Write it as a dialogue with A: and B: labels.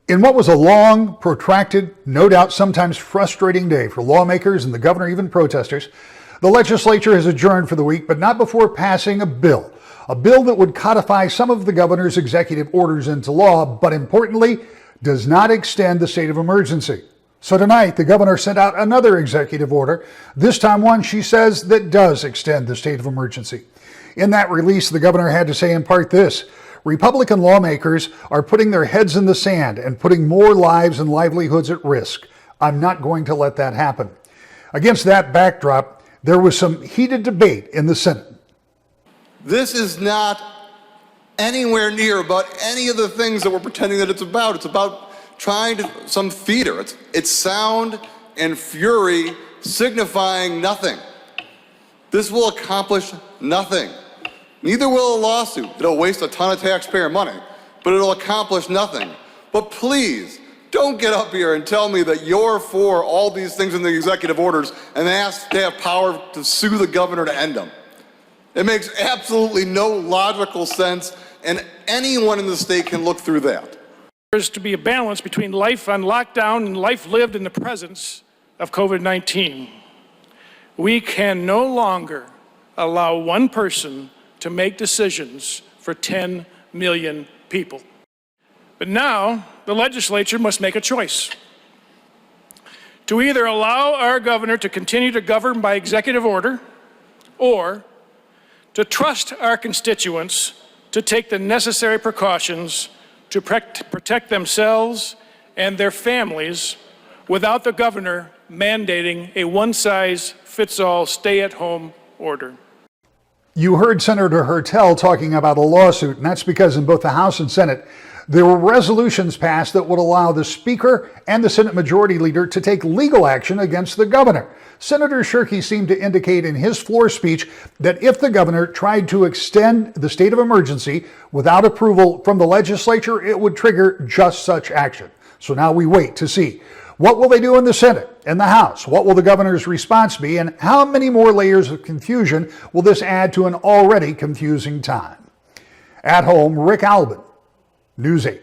A: In what was a long, protracted, no doubt sometimes frustrating day for lawmakers and the governor, even protesters, the legislature has adjourned for the week, but not before passing a bill that would codify some of the governor's executive orders into law, but importantly, does not extend the state of emergency. So tonight, the governor sent out another executive order, this time one, she says, that does extend the state of emergency. In that release, the governor had to say in part this: Republican lawmakers are putting their heads in the sand and putting more lives and livelihoods at risk. I'm not going to let that happen. Against that backdrop, there was some heated debate in the Senate.
B: This is not anywhere near about any of the things that we're pretending that it's about. It's about trying to, some theater. It's sound and fury signifying nothing. This will accomplish nothing. Neither will a lawsuit. It'll waste a ton of taxpayer money, but it'll accomplish nothing. But please, don't get up here and tell me that you're for all these things in the executive orders and ask to have power to sue the governor to end them. It makes absolutely no logical sense, and anyone in the state can look through that.
C: There's to be a balance between life on lockdown and life lived in the presence of COVID-19. We can no longer allow one person to make decisions for 10 million people. But now, the legislature must make a choice. To either allow our governor to continue to govern by executive order, or to trust our constituents to take the necessary precautions to protect themselves and their families without the governor mandating a one-size-fits-all stay-at-home order.
A: You heard Senator Hertel talking about a lawsuit, and that's because in both the House and Senate, there were resolutions passed that would allow the Speaker and the Senate Majority Leader to take legal action against the governor. Senator Shirkey seemed to indicate in his floor speech that if the governor tried to extend the state of emergency without approval from the legislature, it would trigger just such action. So now we wait to see. What will they do in the Senate and the House? What will the governor's response be? And how many more layers of confusion will this add to an already confusing time? At home, Rick Albin, News 8.